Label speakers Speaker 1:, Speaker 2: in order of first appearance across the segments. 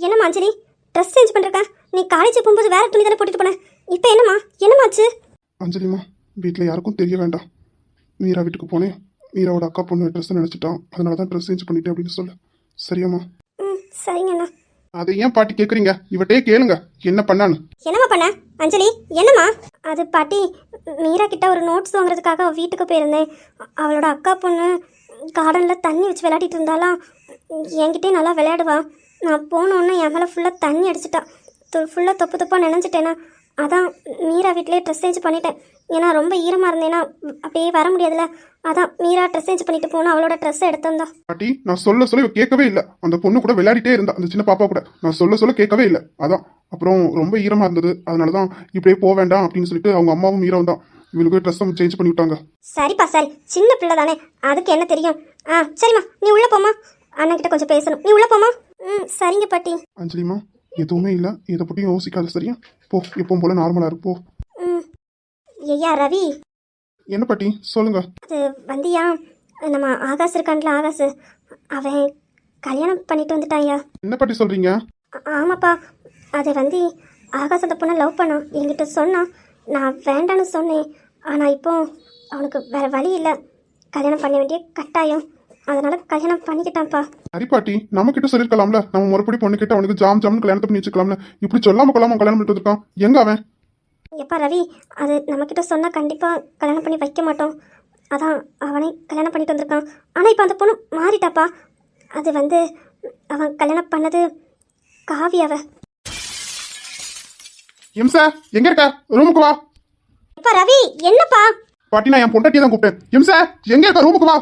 Speaker 1: என்னம்மா அஞ்சலி, dress change பண்ணிருக்கேன். நீ காலேஜ் போகும்போது வேற துணி தானே போட்டுட்டு போனேன். இப்போ என்னமாச்சு?
Speaker 2: அஞ்சலிமா, வீட்டில் யாருக்கும் தெரிய வேண்டாம். மீரா வீட்டுக்கு போனேன். மீராவோட அக்கா பொண்ணு ட்ரெஸ் நினச்சிட்டான். அதனால தான் ட்ரெஸ் சேஞ்ச் பண்ணிட்டேன் அப்படின்னு சொல்லு. சரியாம்மா?
Speaker 1: சரிங்கண்ணா.
Speaker 2: அதை ஏன் பாட்டி கேட்குறீங்க? இவட்டே கேளுங்க என்ன பண்ணான்னு.
Speaker 1: என்னம்மா பண்ண அஞ்சலி? என்னம்மா அது? பாட்டி, மீரா கிட்ட ஒரு நோட்ஸ் வாங்குறதுக்காக வீட்டுக்கு போயிருந்தேன். அவளோட அக்கா பொண்ணு கார்டனில் தண்ணி வச்சு விளையாடிட்டு இருந்தாலாம். என்கிட்டே நல்லா விளையாடுவா. நான் போனோன்னே என் மேலே ஃபுல்லாக தண்ணி அடிச்சிட்டா. ஃபுல்லாக தொப்பு தொப்பாக நினைஞ்சிட்டேனா. அதான் மீரா வீட்டிலே ட்ரெஸ் சேஞ்ச் பண்ணிட்டேன். ஏன்னா ரொம்ப ஈரமாக இருந்தேன்னா அப்படியே வர முடியாதுல்ல. அதான் மீரா ட்ரெஸ் சேஞ்ச் பண்ணிட்டு போனால் அவளோட ட்ரெஸ்ஸை எடுத்திருந்தா.
Speaker 2: பாட்டி, நான் சொல்ல இவ கேட்கவே இல்லை. அந்த பொண்ணு கூட விளையாடிட்டே இருந்தா, அந்த சின்ன பாப்பா கூட. நான் சொல்ல கேட்கவே இல்லை. அதான் அப்புறம் ரொம்ப ஈரமாக இருந்தது. அதனால தான் இப்படியே போக வேண்டாம் அப்படின்னு சொல்லிட்டு அவங்க அம்மாவும் மீராவும் தான் இவளுக்கு ட்ரெஸ்ஸை சேஞ்ச் பண்ணி விட்டாங்க.
Speaker 1: சரிப்பா சரி, சின்ன பிள்ளை தானே, அதுக்கு என்ன தெரியும். சரிம்மா, நீ உள்ள போமா. அண்ணன் கிட்ட கொஞ்சம் பேசணும். நீ உள்ள போமா. சரிங்க பாட்டி.
Speaker 2: அஞ்சலிமா, எதுவுமே இல்லை. இதை பற்றி யோசிக்காது. சரியா? போ, எப்பவும் போல நார்மலாக இருப்போ.
Speaker 1: ஐயா ரவி.
Speaker 2: என்ன பாட்டி சொல்லுங்க.
Speaker 1: அது வந்தியா, நம்ம ஆகாஷ் இருக்கான்ல, ஆகாஷ் அவன் கல்யாணம் பண்ணிட்டு வந்துட்டான்யா.
Speaker 2: என்ன பாட்டி சொல்றீங்க?
Speaker 1: ஆமாப்பா, அது ஆகாஷ் அந்த பொண்ணை லவ் பண்ணான். என்கிட்ட சொன்னான். நான் வேண்டான்னு சொன்னேன். ஆனால் இப்போ அவனுக்கு வேற வழி இல்லை. கல்யாணம் பண்ண வேண்டிய கட்டாயம். அதனால கல்யாணம் பண்ணிக்கிட்டான்ப்பா.
Speaker 2: சரி பாட்டி, நம்ம கிட்ட சொல்லிருக்கலாம்ல. நம்ம முறைப்படி பொண்ணு கிட்ட அவனுக்கு ஜாம்னு கல்யாணத்தை பண்ணி வச்சுக்கலாம்ல. இப்படி சொல்லாம கொள்ளாம கல்யாணம் பண்ணிட்டு இருக்கான். எங்க அவன்?
Speaker 1: எப்பா ரவி, அது நம்மக்கிட்ட சொன்னால் கண்டிப்பாக கல்யாணம் பண்ணி வைக்க மாட்டோம். அதான் அவனே கல்யாணம் பண்ணிட்டு வந்திருக்கான். ஆனால் இப்போ அந்த பொண்ணு மாறிட்டாப்பா. அது அவன் கல்யாணம் பண்ணது காவியாவ.
Speaker 2: எம்சா, எங்க இருக்க? ரூமுக்கு வா.
Speaker 1: எப்பா ரவி, என்னப்பா?
Speaker 2: பாட்டி, நான் என் பொண்டாட்டியை தான் கூப்பிட்டேன். எம்சா, எங்க இருக்க? ரூமுக்கு வா.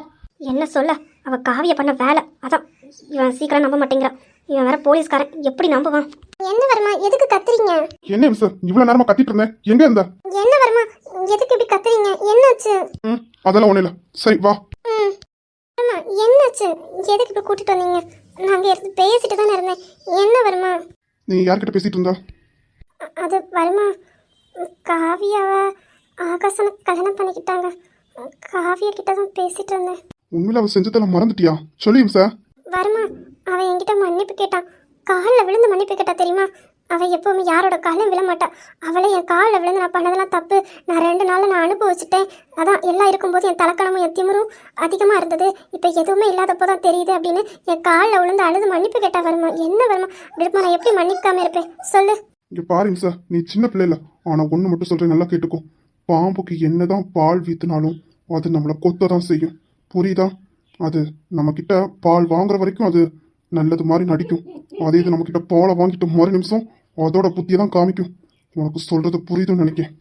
Speaker 1: என்ன சொல்ல, அவ காவிய பண்ண வேலை. அதான் இவன் சீக்கிரம் நம்ப மாட்டேங்கிறான். இவன் வேற போலீஸ்காரன், எப்படி நம்புவான்? என்ன வருமா, எதுக்கு கத்துறீங்க?
Speaker 2: என்ன எம்சா, இவ்வளவு நேரமா கத்திட்டு இருந்தேன். எங்க இருந்த?
Speaker 1: என்ன வருமா, எதுக்கு இப்படி கத்துறீங்க? என்னாச்சு?
Speaker 2: அதெல்லாம் ஒண்ணு இல்ல. சரி வா.
Speaker 1: என்னாச்சு? எதுக்கு இப்படி கூட்டிட்டு வந்தீங்க? நாங்க இருந்து பேசிட்டு தானே இருந்தேன். என்ன வருமா?
Speaker 2: நீ யார்கிட்ட பேசிட்டு இருந்தா?
Speaker 1: அது வருமா, காவியாவ ஆகாசன கல்யாணம் பண்ணிக்கிட்டாங்க. காவியா கிட்ட தான் பேசிட்டு இருந்தேன்.
Speaker 2: உண்மையில அவ செஞ்சதெல்லாம் மறந்துட்டியா? சொல்லி எம்சா.
Speaker 1: வருமா, அவன் என்கிட்ட மன்னிப்பு கேட்டான். காலில் விழுந்து மன்னிப்பு கேட்டா தெரியுமா? அவள் எப்பவுமே யாரோட காலையும் விழமாட்டா. அவளை என் காலில் விழுந்து நான் பண்ணதெல்லாம் தப்பு, நான் 2 நாளில் நான் அனுபவிச்சுட்டேன். அதான் எல்லாம் இருக்கும்போது என் தலக்கணமும் என் திமிரும் அதிகமாக இருந்தது. இப்போ எதுவுமே இல்லாதப்போ தான் தெரியுது அப்படின்னு என் காலில் விழுந்து அழுது மன்னிப்பு கேட்டா. வருமா, என்ன வருமா விருப்பம்? நான் எப்படி மன்னிக்காம இருப்பேன் சொல்லு?
Speaker 2: இங்க பாரு எம்சா, நீ சின்ன பிள்ளை இல்ல. ஆனா ஒண்ணு மட்டும் சொல்றேன், நல்லா கேட்டுக்கோ. பாம்புக்கு என்னதான் பால் வீத்தினாலும் அது நம்மளை கொத்ததான் செய்யும். புரியுதா? அது நம்ம கிட்ட பால் வாங்குற வரைக்கும் அது நல்லது மாதிரி நடிக்கும். அதே இது நம்ம கிட்ட பாலை வாங்கிட்டு மறு நிமிஷம் அதோட புத்தியை தான் காமிக்கும். உனக்கு சொல்றது புரியுதுன்னு நினைக்கிறேன்.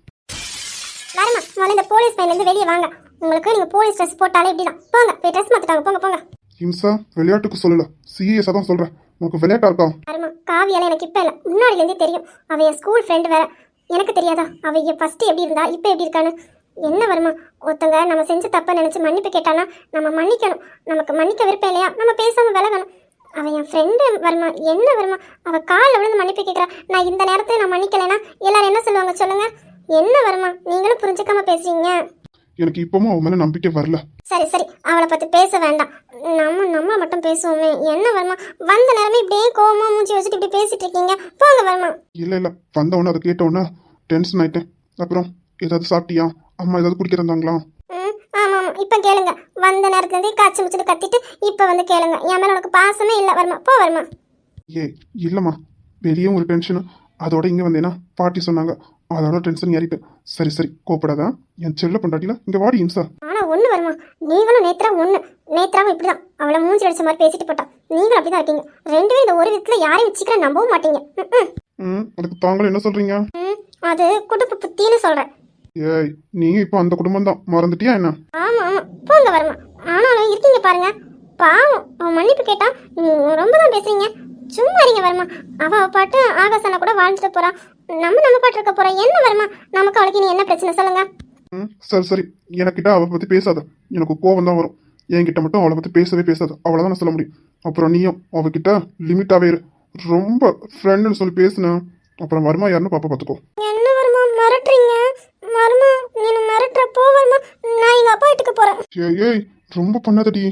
Speaker 1: இந்த போலீஸ் பையிலேருந்து வெளியே வாங்க. உங்களுக்கு நீங்க போலீஸ் ட்ரெஸ் போட்டாலே இப்படிதான். போங்க, போய் ட்ரெஸ் மாத்திட்டாங்க. போங்க போங்க.
Speaker 2: இம்சா, விளையாட்டுக்கு சொல்லல, சீரியஸா தான் சொல்றேன். உனக்கு விளையாட்டா இருக்கா?
Speaker 1: அருமா, காவியால எனக்கு இப்ப இல்ல, முன்னாடிலேருந்தே தெரியும். அவ என் ஸ்கூல் ஃப்ரெண்டு வேற. எனக்கு தெரியாதா அவ ஃபர்ஸ்ட் எப்படி இருந்தா இப்ப எப்படி இருக்கான்னு? என்ன வருமா, ஒருத்தங்க நம்ம செஞ்ச தப்ப நினைச்சு மன்னிப்பு கேட்டானா நம்ம மன்னிக்கணும். நமக்கு மன்னிக்க விருப்பம் இல்லையா, நம்ம பேசாம விலகணும். அவ என் ஃப்ரெண்டு வருமா. என்ன வருமா, அவ காலில் விழுந்து மன்னிப்பு கேட்கிறா. நான் இந்த நேரத்துல நான் மன்னிக்கலைன்னா எல்லாரும் என்ன சொல்லுவாங்க சொல்லுங்க? என்ன வருமா, நீங்களும் புரிஞ்சுக்காம பேசுறீங்க.
Speaker 2: எனக்கு இப்பவும் அவன் மேல நம்பிக்கை வரல.
Speaker 1: சரி சரி, அவளை பத்தி பேச வேண்டாம். நம்ம மட்டும் பேசுவோமே. என்ன வருமா, வந்த நேரமே இப்படியே கோவமா மூஞ்சி வச்சுட்டு இப்படி பேசிட்டு இருக்கீங்க. போங்க வருமா.
Speaker 2: இல்ல வந்தவொடனே அதை கேட்டவுடனே டென்ஷன் ஆயிட்டேன். அப்புறம் ஏதாவது சாப்பிட்டியா? அம்மா ஏதாவது குடிக்கிறந்தாங்களா?
Speaker 1: ஆமா ஆமா, இப்ப கேளுங்க. வந்த நேரத்துல காய்ச்சி முடிச்சுட்டு கத்திட்டு இப்ப வந்து கேளுங்க. என் மேல உனக்கு பாசமே இல்ல. வருமா, போ வருமா.
Speaker 2: இல்லம்மா, வெளியே ஒரு டென்ஷன். அதோட இங்க வந்தேன்னா பாட்டி சொன்னாங்க, அதோட டென்ஷன் ஏறிட்டேன். சரி கோப்படாதா என் செல்ல பொண்டாட்டில. இங்க வாடி இம்சா.
Speaker 1: ஆனா ஒண்ணு வருமா, நீங்களும் நேத்ராவும் இப்படிதான் அவளை மூஞ்சி அடிச்ச மாதிரி பேசிட்டு போட்டா. நீங்களும் அப்படிதான் இருக்கீங்க. 2 பேரும் இந்த ஒரு விதத்துல யாரையும் வச்சுக்கிற நம்பவும் மாட்டீங்க.
Speaker 2: அதுக்கு தாங்களும் என்ன சொல்றீங்க?
Speaker 1: அது குடும்ப புத்தின்னு சொல்றேன்.
Speaker 2: நீங்க இப்ப அந்த குடும்பம் தான் மறந்துட்டியா என்ன?
Speaker 1: ஆமா போங்க வருமா. ஆனாலும் இருக்கீங்க பாருங்க, பாவம். அவன் மன்னிப்பு கேட்டா ரொம்ப தான் பேசுறீங்க. சும்மா இருங்க வருமா. அவ பாட்டு ஆகாசனா கூட வாழ்ந்துட்டு போறான். நம்ம பாட்டு இருக்க போறோம். என்ன வருமா, நமக்கு அவளுக்கு நீ என்ன பிரச்சனை சொல்லுங்க?
Speaker 2: சரி எனக்கிட்ட அவளை பத்தி பேசாத. எனக்கு கோவம் தான் வரும். என்கிட்ட மட்டும் அவளை பத்தி பேசவே பேசாத. அவ்வளவுதான் நான் சொல்ல முடியும். அப்புறம் நீயும் அவகிட்ட லிமிட்டாவே இரு. ரொம்ப ஃப்ரெண்டுன்னு சொல்லி பேசுன அப்புறம் வருமா யாருன்னு பாப்பா பாத்துக்கோ.
Speaker 1: என்ன வருமா மிரட்டுறீங்க? வருமா, நீ மிரட்டுற. போ வருமா, நான் எங்க அப்பா வீட்டுக்கு போறேன்.
Speaker 2: ஏய் ரொம்ப பண்ணாதடி.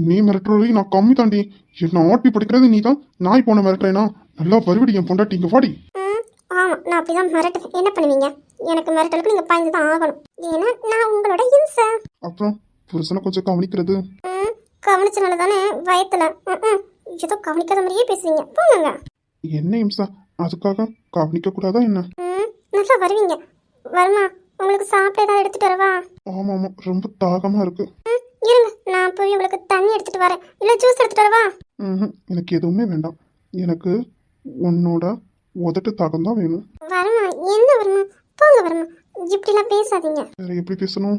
Speaker 2: நீ மிரட்டுறதை நான் கம்மி தாண்டி. என்ன ஆட்டி படிக்கிறது நீ தான். நாய் போன மிரட்டுறேனா? நல்லா வருவடி என் பொண்டாட்டி, இங்க வாடி.
Speaker 1: ம் ஆமாம், நான் அப்படி தான் மிரட்டுவேன். என்ன பண்ணுவீங்க? எனக்கு மிரட்டலுக்கு நீங்கள் பயந்து தான் ஆகணும். ஏன்னா நான் உங்களோட இம்சை.
Speaker 2: அப்புறம் புருஷனை கொஞ்சம் கவனிக்கிறது.
Speaker 1: ம் கவனிச்சனால தானே வயத்துல ஏதோ கவனிக்காத மாதிரியே பேசுவீங்க. போங்க.
Speaker 2: என்ன இம்சா, அதுக்காக கவனிக்க கூடாதா என்ன?
Speaker 1: ம் நல்லா வருவீங்க. வருமா, உங்களுக்கு சாப்பிட ஏதாவது எடுத்துட்டு வரவா?
Speaker 2: ஆமா ஆமா, ரொம்ப தாகமா இருக்கு.
Speaker 1: ம் இருங்க, நான் போய் உங்களுக்கு தண்ணி எடுத்துட்டு வரேன். இல்லை ஜூஸ் எடுத்துட்டு வரவா?
Speaker 2: எனக்கு எதுவுமே வேண்டாம். எனக்கு உன்னோட உதட்டு தாகம் தான் வேணும்.
Speaker 1: வருமா, என்ன வருமா? போங்க வருமா, இப்படிலாம் பேசாதீங்க.
Speaker 2: வேற எப்படி பேசணும்?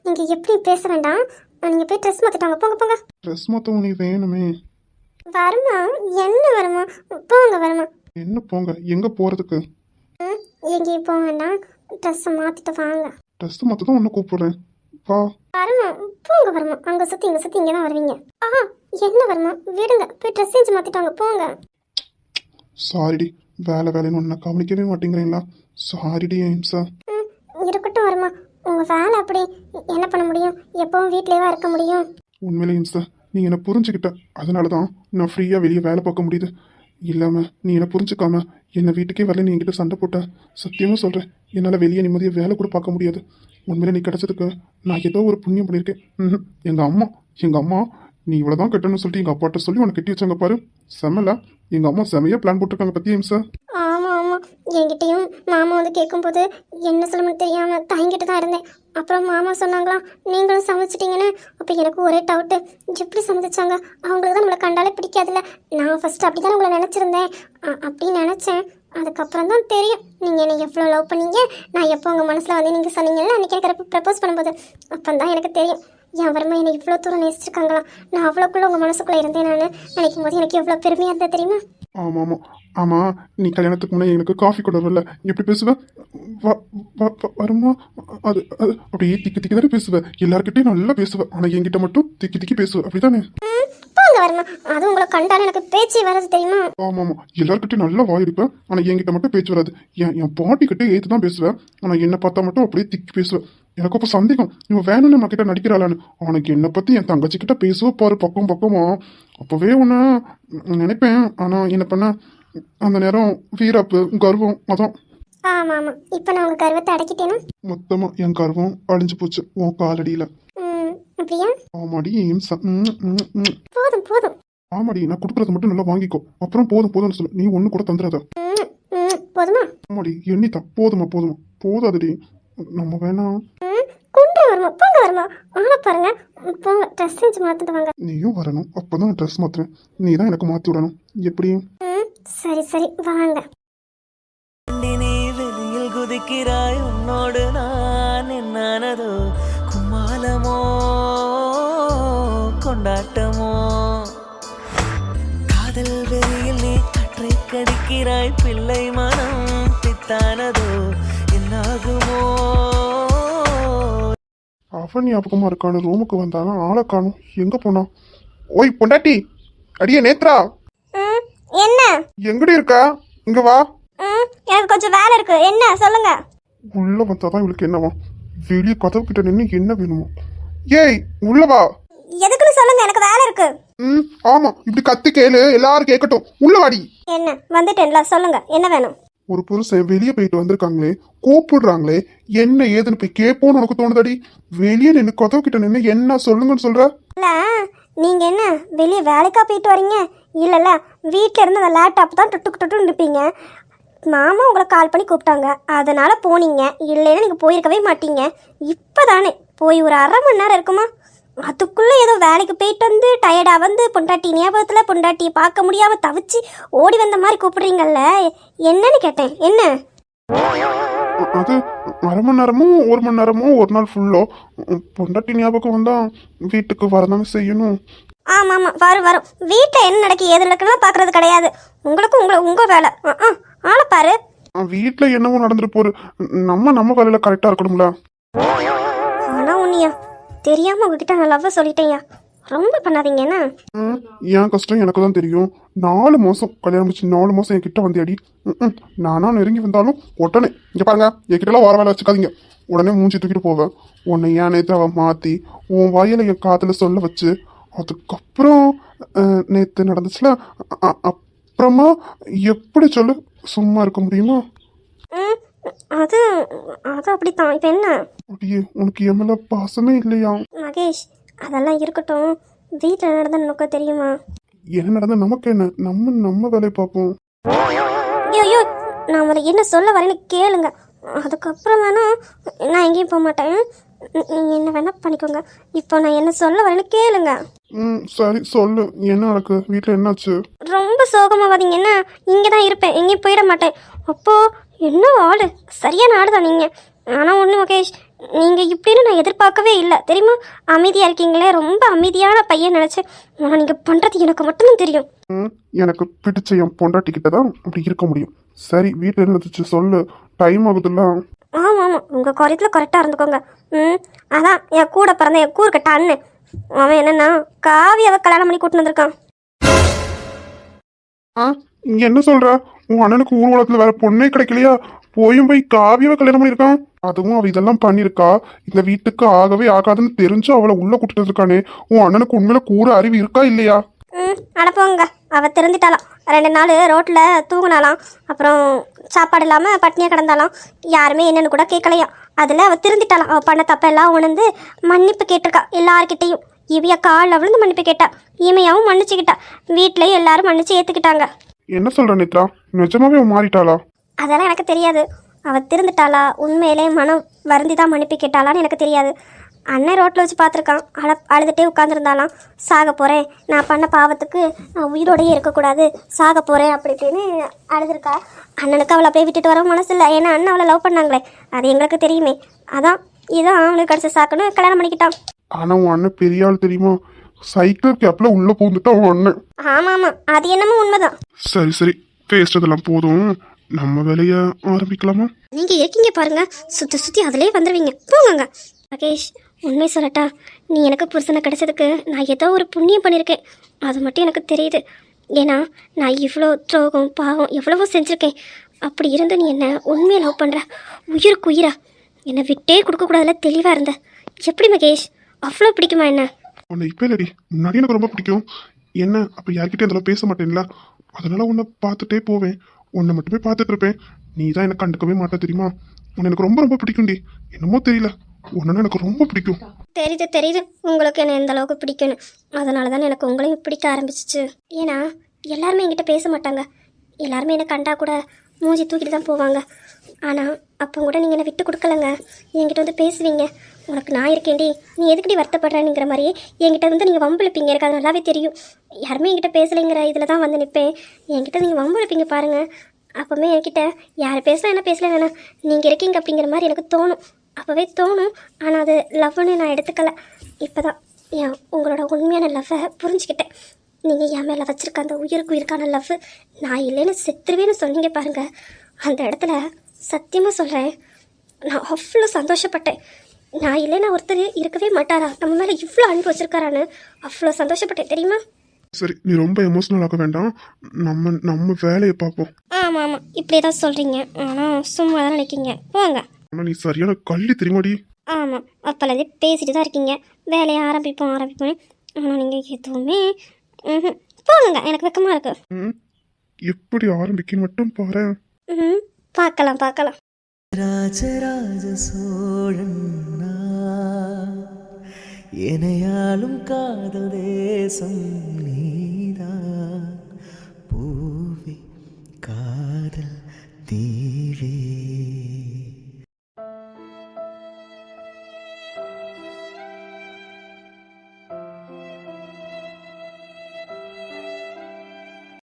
Speaker 1: நீங்கள் எப்படி பேச வேண்டாம். நீங்கள் போய் ட்ரெஸ் மாற்றிட்டாங்க. போங்க போங்க.
Speaker 2: ட்ரெஸ் மாத்தவும் நீ வேணுமே.
Speaker 1: வருமா, என்ன வருமா? போங்க வருமா.
Speaker 2: என்ன போங்க, எங்க போறதுக்கு?
Speaker 1: எங்கேயும் போக வேண்டாம், ட்ரெஸ்ஸை மாற்றிட்டு வாங்க.
Speaker 2: ட்ரெஸ் மாத்த தான் உன்னை கூப்பிடுறேன். வா.
Speaker 1: வருமா, போங்க வருமா. அங்கே சுற்றி இங்கே சுற்றி இங்கே தான் வருவீங்க. என்ன வருமா, விடுங்க. போய் ட்ரெஸ் சேஞ்ச் மாற்றிட்டாங்க. போங்க.
Speaker 2: சாரிடி, வேலைன்னு உன்னை கவனிக்கவே மாட்டேங்கிறீங்களா? சாரிடி இம்சா.
Speaker 1: இருக்கட்டும் வருமா, உங்கள் வேலை அப்படி. என்ன பண்ண முடியும்? எப்பவும் வீட்லேயே இருக்க முடியும்.
Speaker 2: உண்மையிலே இம்சா, நீ என்னை புரிஞ்சுக்கிட்ட, அதனால தான் நான் ஃப்ரீயாக வெளியே வேலை பார்க்க முடியுது. இல்லாமல் நீ என்னை புரிஞ்சுக்காம என்னை வீட்டுக்கே வரல, நீ என்கிட்ட சண்டை போட்ட. சத்தியமாக சொல்கிறேன், என்னால் வெளியே நிம்மதியாக வேலை கூட பார்க்க முடியாது. உண்மையிலே நீ கிடச்சதுக்கு நான் ஏதோ ஒரு புண்ணியம் பண்ணியிருக்கேன். எங்கள் அம்மா நீ இவ்வளோதான் கட்டணும்னு சொல்லிட்டு எங்கள் அப்பாட்ட சொல்லி உனக்கு கட்டி வச்சாங்க பாரு. செம்மல, எங்கள் அம்மா செமையாக பிளான் போட்டிருக்காங்க பற்றியா இம்சா?
Speaker 1: ஆமாம் ஆமாம், என்கிட்டயும் மாமா வந்து கேட்கும்போது என்ன சொல்லணும்னு தெரியாமல் தயங்கிட்டு தான் இருந்தேன். அப்புறம் மாமா சொன்னாங்களாம் நீங்களும் சமைச்சிட்டீங்கன்னு. அப்போ எனக்கு ஒரே டவுட்டு, எப்படி சமைச்சாங்க? அவங்களுக்கு தான் நம்மளை கண்டாலே பிடிக்காதுல்ல. நான் ஃபஸ்ட்டு அப்படி தான் உங்களை நினச்சிருந்தேன். அப்படின்னு நினச்சேன். அதுக்கப்புறம் தான் தெரியும் நீங்கள் என்னை எவ்வளோ லவ் பண்ணீங்க. நான் எப்போ உங்கள் மனசில் வந்து நீங்கள் சொன்னீங்கல்ல அன்றைக்கி எனக்கு ப்ரப்போஸ் பண்ணும்போது, அப்போ தான் எனக்கு தெரியும் என் வருமா என்னை இவ்வளோ தூரம் நேசிச்சிருக்காங்களா. நான் அவ்வளோக்குள்ளே உங்கள் மனசுக்குள்ளே இருந்தேன். நான் நினைக்கும் போது எனக்கு எவ்வளோ பெருமையாக இருந்தது தெரியுமா?
Speaker 2: ஆமாம், நீ கல்யாணத்துக்கு முன்னாடி எனக்கு காஃபி கூட வரல. எப்படி பேசுவேன்? வருமா, அது அது அப்படியே திக்கி தானே பேசுவேன். எல்லாருக்கிட்டையும் நல்லா பேசுவேன், ஆனால் என்கிட்ட மட்டும் திக்கி பேசுவேன். அப்படித்தானே?
Speaker 1: போங்க வருமா, அது உங்களை கண்டாலும் எனக்கு பேச்சு வராது தெரியுமா?
Speaker 2: ஆமாம், எல்லாருக்கிட்டையும் நல்லா வாயிருப்பேன், ஆனால் என்கிட்ட மட்டும் பேச்சு வராது. என் பாட்டிக்கிட்டே ஏற்று தான் பேசுவேன், ஆனால் என்னை பார்த்தா மட்டும் அப்படியே திக்கி பேசுவேன். எனக்கு அப்போ சந்தேகம், இவன் வேணும்னு நம்ம கிட்ட நடிக்கிறாளான்னு. அவனுக்கு என்னை பற்றி என் தங்கச்சிக்கிட்ட பேசுவ பாரு, பக்கமா. அப்போவே ஒன்று நினைப்பேன், ஆனால் என்ன பண்ண, அந்த நேரம் வீராப்பு கர்வம் அதான்.
Speaker 1: ஆமாம், இப்போ நான் உங்கள் கர்வத்தை அடக்கிட்டேனா?
Speaker 2: மொத்தமாக என் கர்வம் அழிஞ்சு போச்சு உன் காலடியில்.
Speaker 1: அப்படியா?
Speaker 2: ஆமாடி இம்சா.
Speaker 1: போதும்.
Speaker 2: ஆமாடி, நான் கொடுக்குறத மட்டும் நல்லா வாங்கிக்கோ. அப்புறம் போதும்னு சொல்லு, நீ ஒன்று கூட தந்துடாத.
Speaker 1: போதுமா?
Speaker 2: ஆமாடி, எண்ணித்தான். போதாதடி, நம்ம வேணாம்.
Speaker 1: கொண்டு வருமா, போங்க வருமா. ஆனா பாருங்க, போங்க ட்ரெஸ் சேஞ்ச் மாத்திட்டு வாங்க.
Speaker 2: நீயும் வரணும், அப்பதான் ட்ரெஸ் மாத்துவேன். நீ தான் எனக்கு மாத்தி விடணும். எப்படி?
Speaker 1: சரி வாங்க.
Speaker 3: நீ வெளியில் குதிக்கிறாய், உன்னோடு நான் என்னானதோ, கும்மாலமோ கொண்டாட்டமோ, காதல் வெளியில் நீ கற்றை கடிக்கிறாய், பிள்ளை மனம் பித்தானதோ, என்னாகுமோ?
Speaker 2: அவன் ஞாபகமா இருக்கானு ரூமுக்கு வந்தாலும் ஆளை காணும். எங்க போனா? ஓய் பொண்டாட்டி, அடியே நேத்ரா,
Speaker 1: என்ன
Speaker 2: எங்கடி இருக்கா? இங்க வா.
Speaker 1: எனக்கு கொஞ்சம் வேலை இருக்கு. என்ன சொல்லுங்க.
Speaker 2: உள்ள வந்தாதான் இவளுக்கு என்னவா? வெளியே கதவு கிட்ட நின்று என்ன வேணுமோ? ஏய் உள்ள வா.
Speaker 1: எதுக்குன்னு சொல்லுங்க, எனக்கு வேலை இருக்கு.
Speaker 2: ஆமா, இப்படி கத்தி கேளு, எல்லாரும் கேட்கட்டும். உள்ள வாடி.
Speaker 1: என்ன வந்துட்டேன்ல, சொல்லுங்க என்ன வேணும்?
Speaker 2: ஒரு புருஷன் வெளியே போயிட்டு வந்திருக்காங்களே, கூப்பிடுறாங்களே, என்ன ஏதுன்னு போய் கேட்போன்னு உனக்கு தோணுதாடி? வெளியே நின்று கதவு கிட்ட நின்று என்ன சொல்லுங்கன்னு சொல்ற?
Speaker 1: இல்ல நீங்க என்ன வெளியே வேலைக்கா போயிட்டு வரீங்க? இல்லல்ல, வீட்டில இருந்து அந்த லேப்டாப் தான் தொட்டு நிற்பீங்க. மாமா உங்களை கால் பண்ணி கூப்பிட்டாங்க, அதனால போனீங்க. இல்லைன்னா நீங்கள் போயிருக்கவே மாட்டீங்க. இப்போ தானே போய் ஒரு அரை மணி நேரம் இருக்குமா, அதுக்குள்ளே ஏதோ வேலைக்கு போயிட்டு வந்து டயர்டாக வந்து பொண்டாட்டி ஞாபகத்தில் பொண்டாட்டியை பார்க்க முடியாமல் தவிச்சு ஓடி வந்த மாதிரி கூப்பிடுறீங்கல்ல, என்னன்னு கேட்டேன். என்ன
Speaker 2: அது அரை மணி நேரமோ ஒரு மணி நேரமோ ஒரு நாள் ஃபுல்லோ பொண்டாட்டி ஞாபகம் வந்தா வீட்டுக்கு வரதானே செய்யணும்.
Speaker 1: ஆமாம் வரும். வீட்டில் என்ன நடக்கு ஏது நடக்குன்னா பார்க்குறது கிடையாது. உங்கள் வேலை. ஆளை பாரு.
Speaker 2: வீட்டில் என்னவோ நடந்துட்டு போரு, நம்ம வேலையில் கரெக்டாக இருக்கணும்ல.
Speaker 1: ஆனால் உன்னையா தெரியாமல் உங்ககிட்ட நான் லவ் சொல்லிட்டேன்யா, ரொம்ப பண்ணாதீங்க. என்ன
Speaker 2: என் கஷ்டம் எனக்கு தான் தெரியும். 4 மாதம் கல்யாணம் முடிச்சு 4 மாதம் என்கிட்ட வந்தியாடி. நானா நெருங்கி வந்தாலும் உடனே இங்கே பாருங்க, என்கிட்டலாம் வர வேலை வச்சுக்காதீங்க, உடனே மூஞ்சி தூக்கிட்டு போவேன். உன்னை ஏன் நேற்று அவன் மாற்றி உன் வாயில என் காதில் சொல்ல வச்சு, அதுக்கப்புறம் நேற்று நடந்துச்சுல, அப்புறமா எப்படி சொல்லு, சும்மா இருக்க முடியுமா?
Speaker 1: ம், அது அது அப்படித்தான். இப்போ என்ன
Speaker 2: அப்படியே உனக்கு என் மேல பாசமே இல்லையா?
Speaker 1: மகேஷ், அதெல்லாம் இருக்கட்டும். வீட்டில் நடந்த நோக்க தெரியுமா?
Speaker 2: என்ன நடந்தா நமக்கு என்ன, நம்ம நம்ம வேலையை பார்ப்போம்.
Speaker 1: ஐயோ, நான் உங்களை என்ன சொல்ல வரேன்னு கேளுங்க. அதுக்கப்புறம் வேணா நான் எங்கேயும் போக மாட்டேன். நீங்கள் என்ன வேணா பண்ணிக்கோங்க. இப்போ நான் என்ன சொல்ல வரேன்னு கேளுங்க.
Speaker 2: சரி சொல்லு, என்ன நடக்கு, வீட்டில் என்னாச்சு?
Speaker 1: ரொம்ப சோகமாவாதீங்க. என்ன, இங்கே தான் இருப்பேன், எங்கேயும் போயிட மாட்டேன். அப்போ என்ன ஆளு, சரியான ஆளு தான் நீங்கள். ஆனால் ஒன்று மகேஷ், நீங்கள் இப்படின்னு நான் எதிர்பார்க்கவே இல்லை தெரியுமா? அமைதியாக இருக்கீங்களே, ரொம்ப அமைதியான பையன் நினச்சேன். ஆனால் நீங்கள் பண்ணுறது எனக்கு மட்டும்தான் தெரியும்.
Speaker 2: எனக்கு பிடிச்ச என் பொண்டாட்டிக்கிட்ட தான் அப்படி இருக்க முடியும். சரி, வீட்டில் இருந்துச்சு சொல்லு, டைம் ஆகுதுல்ல.
Speaker 1: ஆமாம் ஆமாம், உங்கள் காரியத்தில் கரெக்டாக இருந்துக்கோங்க. அதான் என் கூட பிறந்த என் கூறுக்கட்ட அண்ணன், அவன் என்னன்னா காவியாவை கல்யாணம் பண்ணி கூட்டின்னு வந்திருக்கான்.
Speaker 2: இங்க என்ன சொல்ற? உன் அண்ணனுக்கு ஊர்வலத்துல வேற பொண்ணே கிடைக்கலையா? போய் காவியவை கல்யாணம் பண்ணிருக்கான். அதுவும் அவ இதெல்லாம் பண்ணிருக்கா, இந்த வீட்டுக்கு ஆகவே ஆகாதுன்னு தெரிஞ்சு அவளை உள்ள கூட்டிட்டு இருக்கானே. உன் அண்ணனுக்கு உண்மையில கூற அறிவு இருக்கா இல்லையா?
Speaker 1: அனுப்புவாங்க. அவள் திருந்திட்டாலாம். 2 நாள் ரோட்டில் தூங்கினாலாம். அப்புறம் சாப்பாடு இல்லாமல் பட்னியாக கிடந்தாலாம். யாருமே என்னன்னு கூட கேட்கலையா. அதில் அவள் திருந்திட்டாலாம். அவள் பண்ண தப்பெல்லாம் உணர்ந்து மன்னிப்பு கேட்டிருக்கா எல்லார்கிட்டையும். இவைய காலில் விழுந்து மன்னிப்பு கேட்டா. இமையாவும் மன்னிச்சுக்கிட்டா. வீட்லேயும் எல்லாரும் மன்னிச்சு ஏற்றுக்கிட்டாங்க.
Speaker 2: என்ன சொல்ற நேத்ரா, நிஜமாவே அவன் மாறிட்டாளா?
Speaker 1: அதெல்லாம் எனக்கு தெரியாது. அவள் திருந்துட்டாளா, உண்மையிலே மனம் வருந்தி தான் மன்னிப்பு கேட்டாளான்னு எனக்கு தெரியாது. அண்ணன் ரோட்டில் வச்சு பார்த்துருக்கான். அழுதுகிட்டே உட்காந்துருந்தாலாம். சாக போகிறேன், நான் பண்ண பாவத்துக்கு நான் உயிரோடையே இருக்கக்கூடாது, சாக போகிறேன் அப்படி இப்படின்னு அழுதுருக்கா. அண்ணனுக்கு அவளை அப்படியே விட்டுட்டு வர மனசு இல்லை. ஏன்னா அண்ணன் அவளை லவ் பண்ணாங்களே, அது எங்களுக்கு தெரியுமே. அதான் இதான் அவனுக்கு கிடச்ச சாக்குன்னு கல்யாணம் பண்ணிக்கிட்டான்.
Speaker 2: ஆனா உன் அண்ணன் பெரிய ஆள் தெரியுமா? சைக்கிள் கேப்ல உள்ள போந்துட்டான் உன் அண்ணன்.
Speaker 1: ஆமாம் ஆமாம், அது என்னமோ உண்மைதான்.
Speaker 2: சரி சரி, பேசுறதெல்லாம் போதும், நம்ம வேலைய ஆரம்பிக்கலாமா?
Speaker 1: நீங்கள் இருக்கீங்க பாருங்க, சுற்றி சுற்றி அதிலே வந்துடுவீங்க. போங்க மகேஷ். உண்மை சொல்லட்டா, நீ எனக்கு புருஷனை கிடைச்சதுக்கு நான் ஏதோ ஒரு புண்ணியம் பண்ணியிருக்கேன். அது மட்டும் எனக்கு தெரியுது. ஏன்னா நான் இவ்வளோ துரோகம் பாவம் எவ்வளவோ செஞ்சுருக்கேன். அப்படி இருந்து நீ என்ன உண்மையை லவ் பண்ணுற, உயிருக்கு உயிரா என்னை விட்டே கொடுக்கக்கூடாதுல தெளிவாக இருந்த. எப்படி மகேஷ், அவ்வளோ பிடிக்குமா என்ன?
Speaker 2: உன்னை இப்போ இல்லடி, முன்னாடி எனக்கு ரொம்ப பிடிக்கும். என்ன அப்போ யார்கிட்டே அதெல்லாம் பேச மாட்டேன்ல, அதனால உன்னை பார்த்துட்டே போவேன். உன்னை மட்டுமே பார்த்துட்டு இருப்பேன். நீ தான் எனக்கு கண்டுக்கவே மாட்டே தெரியுமா? உன்னை எனக்கு ரொம்ப ரொம்ப பிடிக்கும்டி. என்னமோ தெரியல, உன்னை எனக்கு ரொம்ப பிடிக்கும்.
Speaker 1: தெரியுது உங்களுக்கு என்ன எந்த அளவுக்கு பிடிக்கும்னு. அதனால தான் எனக்கு உங்களையும் பிடிக்க ஆரம்பிச்சிச்சு. ஏன்னா எல்லாருமே என்கிட்ட பேச மாட்டாங்க. எல்லாருமே என்னை கண்டா கூட மூஞ்சி தூக்கிட்டு தான் போவாங்க. ஆனால் அப்போ கூட நீங்கள் என்னை விட்டு கொடுக்கலங்க. என்கிட்ட வந்து பேசுவீங்க. உனக்கு நான் இருக்கேன்டி, நீ எதுக்கடி வருத்தப்படுறேங்கிற மாதிரியே என்கிட்ட வந்து நீங்கள் வம்புழுப்பீங்க. எனக்கு அது நல்லாவே தெரியும். யாருமே என்கிட்ட பேசலைங்கிற இதில் தான் வந்து நிற்பேன். என்கிட்ட நீங்கள் வம்புழுப்பீங்க பாருங்கள். அப்போவுமே என்கிட்ட யார் பேசலாம் என்ன பேசல வேணாம், நீங்கள் இருக்கீங்க அப்படிங்கிற மாதிரி எனக்கு தோணும். அப்போவே தோணும். ஆனால் அது லவ்னு நான் எடுத்துக்கல. இப்போ தான் உங்களோட உண்மையான லவ்வை புரிஞ்சுக்கிட்டேன். நீங்கள் என் மேலே வச்சுருக்க அந்த உயிருக்கு உயிருக்கான லவ் நான் இல்லைன்னு செத்துருவேன்னு சொன்னீங்க பாருங்கள். அந்த இடத்துல சத்தியமாக சொல்கிறேன், நான் அவ்வளோ சந்தோஷப்பட்டேன். நான் இல்லைன்னா ஒருத்தர் இருக்கவே மாட்டாரா, நம்ம மேலே இவ்வளோ அன்பு வச்சுருக்காரான்னு அவ்வளோ சந்தோஷப்பட்டேன் தெரியுமா?
Speaker 2: சரி, நீ ரொம்ப எமோஷனல் ஆக வேண்டாம், நம்ம வேலையை பார்ப்போம்.
Speaker 1: ஆமாம் ஆமாம், இப்படியே தான் சொல்கிறீங்க. ஆனால் சும்மா தான் நினைக்கிங்க. போங்க.
Speaker 2: ஆனால் நீ சரியான கள்ளி தெரியுமாடி.
Speaker 1: ஆமாம், அப்போலேருந்தே பேசிட்டு தான் இருக்கீங்க, வேலையை ஆரம்பிப்போம். ஆனால் நீங்கள் எதுவுமே போங்க, எனக்கு வெக்கமாக இருக்கு.
Speaker 2: எப்படி ஆரம்பிக்க மட்டும் பாரு.
Speaker 1: பார்க்கலாம்.
Speaker 3: ராஜராஜ சோழன் எனையாலும் காதல் தேசம் நீதான்.